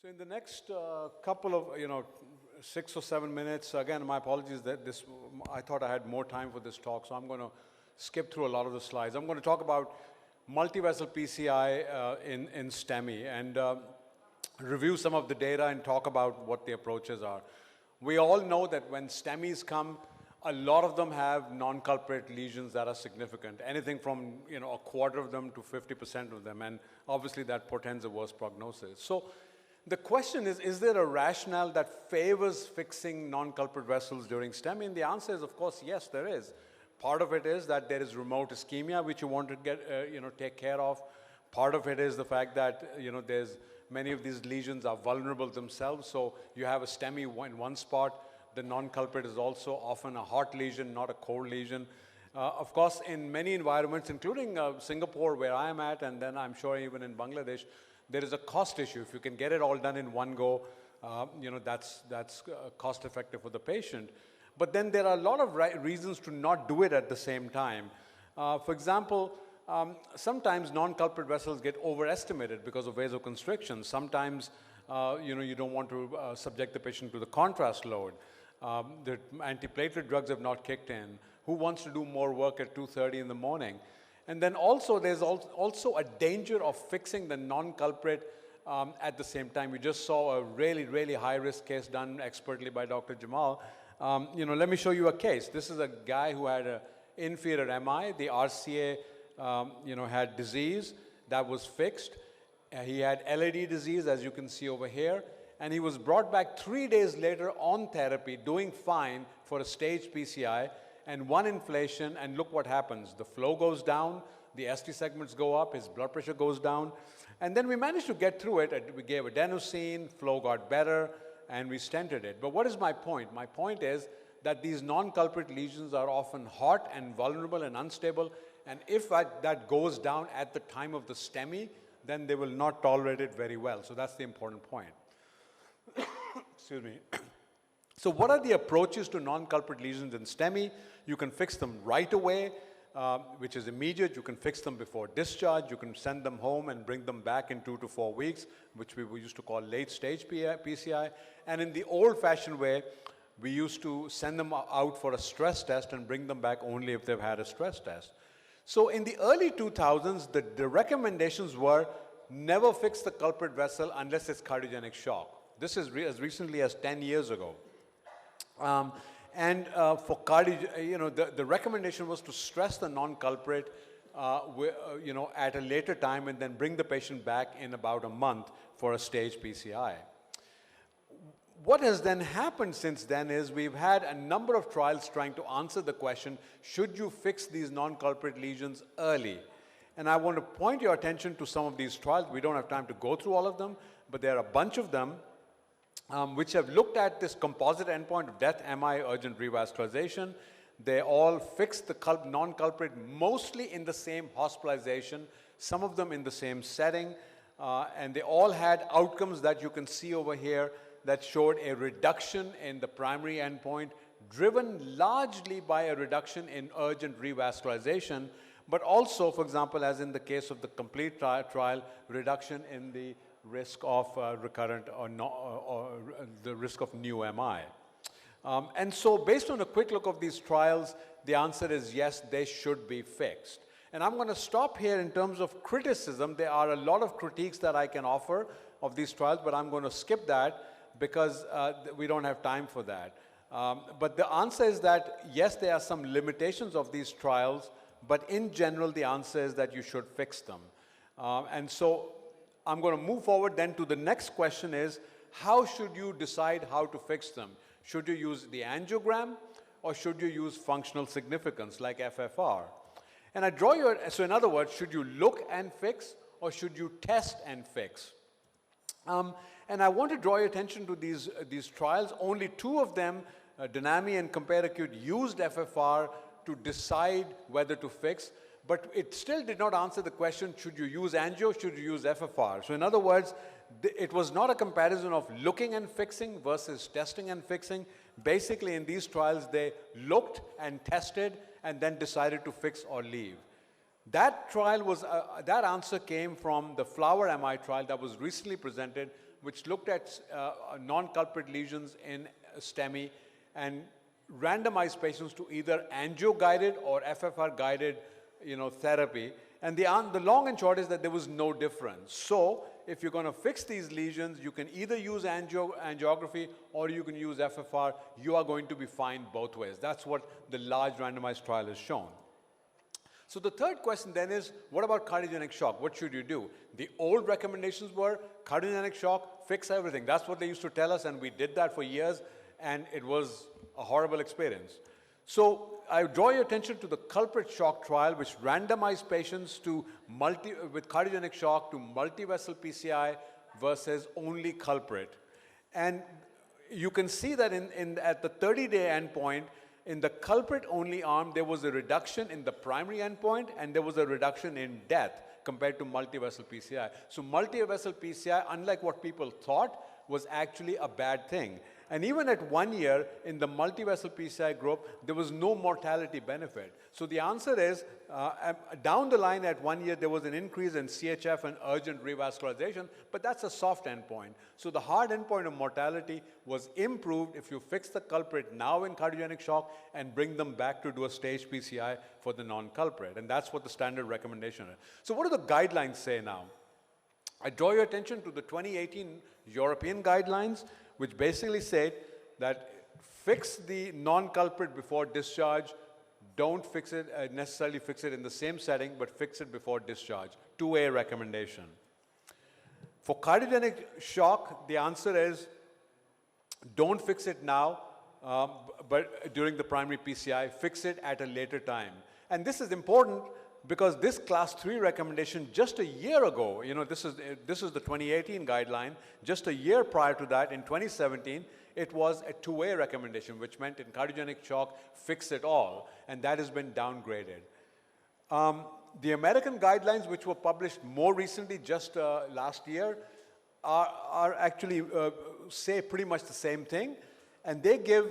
So in the next couple of, 6 or 7 minutes, again, my apologies that I thought I had more time for this talk, so I'm going to skip through a lot of the slides. I'm going to talk about multivessel PCI in STEMI and review some of the data and talk about what the approaches are. We all know that when STEMIs come, a lot of them have non-culprit lesions that are significant, anything from a quarter of them to 50% of them, and obviously that portends a worse prognosis. So the question is there a rationale that favors fixing non-culprit vessels during STEMI? And the answer is, of course, yes, there is. Part of it is that there is remote ischemia, which you want to get, take care of. Part of it is the fact that, there's many of these lesions are vulnerable themselves. So you have a STEMI in one spot. The non-culprit is also often a hot lesion, not a cold lesion. Of course, in many environments, including Singapore, where I am at, and then I'm sure even in Bangladesh, there is a cost issue. If you can get it all done in one go, that's cost effective for the patient. But then there are a lot of reasons to not do it at the same time. For example, sometimes non-culprit vessels get overestimated because of vasoconstriction. Sometimes, you don't want to subject the patient to the contrast load. The antiplatelet drugs have not kicked in. Who wants to do more work at 2:30 in the morning? And then also, there's also a danger of fixing the non-culprit at the same time. We just saw a really, really high-risk case done expertly by Dr. Jamal. Let me show you a case. This is a guy who had an inferior MI. The RCA, had disease that was fixed. He had LAD disease, as you can see over here. And he was brought back 3 days later on therapy, doing fine for a staged PCI. And one inflation, and look what happens. The flow goes down, the ST segments go up, his blood pressure goes down. And then we managed to get through it. We gave adenosine, flow got better, and we stented it. But what is my point? My point is that these non-culprit lesions are often hot and vulnerable and unstable. And if that goes down at the time of the STEMI, then they will not tolerate it very well. So that's the important point. Excuse me. So what are the approaches to non-culprit lesions in STEMI? You can fix them right away, which is immediate. You can fix them before discharge. You can send them home and bring them back in 2 to 4 weeks, which we used to call late-stage PCI. And in the old-fashioned way, we used to send them out for a stress test and bring them back only if they've had a stress test. So in the early 2000s, the recommendations were never fix the culprit vessel unless it's cardiogenic shock. This is as recently as 10 years ago. For cardio, the recommendation was to stress the non-culprit, at a later time and then bring the patient back in about a month for a stage PCI. What has then happened since then is we've had a number of trials trying to answer the question, should you fix these non-culprit lesions early? And I want to point your attention to some of these trials. We don't have time to go through all of them, but there are a bunch of them which have looked at this composite endpoint of death, MI, urgent revascularization. They all fixed the non-culprit mostly in the same hospitalization, some of them in the same setting, and they all had outcomes that you can see over here that showed a reduction in the primary endpoint, driven largely by a reduction in urgent revascularization, but also, for example, as in the case of the complete trial, reduction in the risk of recurrent or the risk of new MI. And so based on a quick look of these trials, the answer is yes, they should be fixed. And I'm going to stop here in terms of criticism. There are a lot of critiques that I can offer of these trials, but I'm going to skip that because we don't have time for that. But the answer is that yes, there are some limitations of these trials, but in general, the answer is that you should fix them. And so I'm going to move forward then to the next question is, how should you decide how to fix them? Should you use the angiogram or should you use functional significance like FFR? And I draw so in other words, should you look and fix or should you test and fix? And I want to draw your attention to these trials. Only 2 of them, Dynami and Compare Acute, used FFR to decide whether to fix. But it still did not answer the question, should you use angio, should you use FFR? So in other words, it was not a comparison of looking and fixing versus testing and fixing. Basically, in these trials, they looked and tested and then decided to fix or leave. That trial was, that answer came from the Flower MI trial that was recently presented which looked at non-culprit lesions in STEMI and randomized patients to either angio-guided or FFR-guided, therapy. And the long and short is that there was no difference. So if you're going to fix these lesions, you can either use angiography or you can use FFR. You are going to be fine both ways. That's what the large randomized trial has shown. So the third question then is, what about cardiogenic shock? What should you do? The old recommendations were cardiogenic shock, fix everything. That's what they used to tell us, and we did that for years, and it was a horrible experience. So I draw your attention to the Culprit shock trial, which randomized patients with cardiogenic shock to multivessel PCI versus only Culprit. And you can see that at the 30-day endpoint, in the Culprit-only arm, there was a reduction in the primary endpoint, and there was a reduction in death compared to multivessel PCI. So multivessel PCI, unlike what people thought, was actually a bad thing. And even at 1 year, in the multivessel PCI group, there was no mortality benefit. So the answer is, down the line at 1 year, there was an increase in CHF and urgent revascularization, but that's a soft endpoint. So the hard endpoint of mortality was improved if you fix the culprit now in cardiogenic shock and bring them back to do a stage PCI for the non-culprit. And that's what the standard recommendation is. So what do the guidelines say now? I draw your attention to the 2018 European guidelines, which basically said that fix the non-culprit before discharge. Don't fix it, necessarily fix it in the same setting, but fix it before discharge. 2A recommendation. For cardiogenic shock, the answer is don't fix it now, but during the primary PCI, fix it at a later time. And this is important because this class 3 recommendation just a year ago, this is the 2018 guideline, just a year prior to that, in 2017, it was a 2A recommendation, which meant in cardiogenic shock, fix it all, and that has been downgraded. The American guidelines, which were published more recently, just last year, are actually say pretty much the same thing, and they give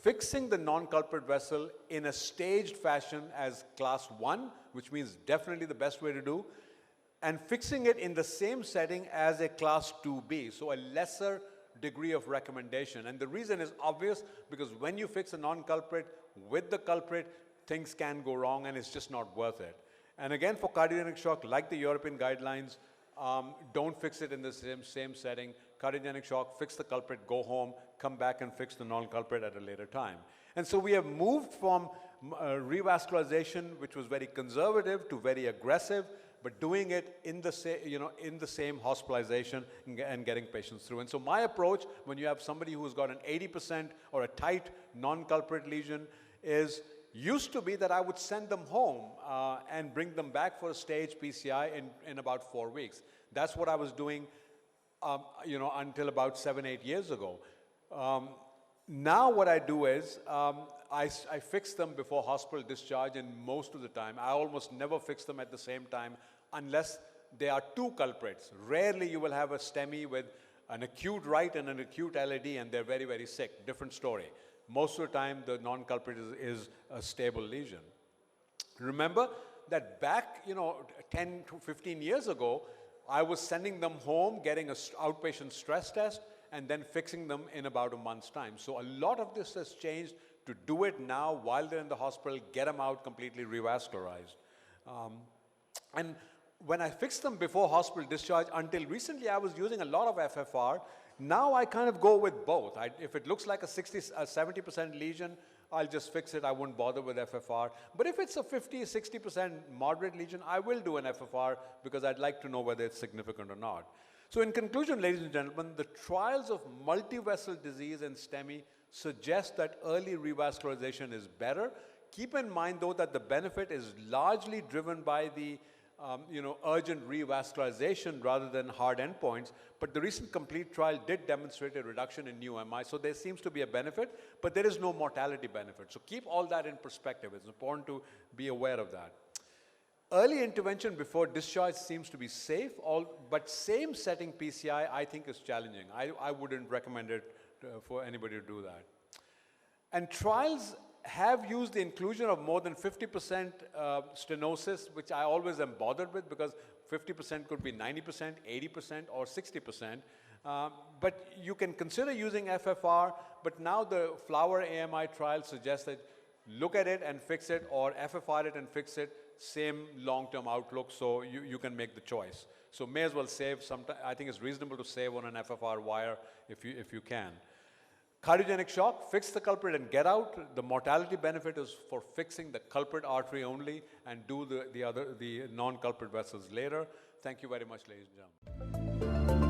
fixing the non-culprit vessel in a staged fashion as class 1, which means definitely the best way to do, and fixing it in the same setting as a class 2B, so a lesser degree of recommendation. And the reason is obvious, because when you fix a non-culprit with the culprit, things can go wrong and it's just not worth it. And again, for cardiogenic shock, like the European guidelines, don't fix it in the same setting. Cardiogenic shock, fix the culprit, go home, come back and fix the non-culprit at a later time. And so we have moved from revascularization, which was very conservative, to very aggressive, but doing it in the same hospitalization and getting patients through. And so my approach, when you have somebody who's got an 80% or a tight non-culprit lesion, used to be that I would send them home and bring them back for a stage PCI in about 4 weeks. That's what I was doing, until about 7-8 years ago. Now what I do is I fix them before hospital discharge, and most of the time, I almost never fix them at the same time unless there are two culprits. Rarely you will have a STEMI with an acute right and an acute LAD and they're very, very sick. Different story. Most of the time, the non-culprit is a stable lesion. Remember that back, 10 to 15 years ago, I was sending them home, getting an outpatient stress test, and then fixing them in about a month's time. So a lot of this has changed to do it now while they're in the hospital, get them out completely revascularized. And when I fixed them before hospital discharge, until recently I was using a lot of FFR. Now I kind of go with both. If it looks like a 70% lesion, I'll just fix it. I won't bother with FFR. But if it's a 50, 60% moderate lesion, I will do an FFR because I'd like to know whether it's significant or not. So in conclusion, ladies and gentlemen, the trials of multivessel disease and STEMI suggest that early revascularization is better. Keep in mind, though, that the benefit is largely driven by the urgent revascularization rather than hard endpoints. But the recent complete trial did demonstrate a reduction in new MI. So there seems to be a benefit, but there is no mortality benefit. So keep all that in perspective. It's important to be aware of that. Early intervention before discharge seems to be safe, but same setting PCI I think is challenging. I wouldn't recommend it for anybody to do that. And trials have used the inclusion of more than 50% stenosis, which I always am bothered with because 50% could be 90%, 80%, or 60%. But you can consider using FFR, but now the Flower AMI trial suggests that look at it and fix it, or FFR it and fix it, same long-term outlook, so you can make the choice. So may as well save some time. I think it's reasonable to save on an FFR wire if you can. Cardiogenic shock, fix the culprit and get out. The mortality benefit is for fixing the culprit artery only and do the non-culprit vessels later. Thank you very much, ladies and gentlemen.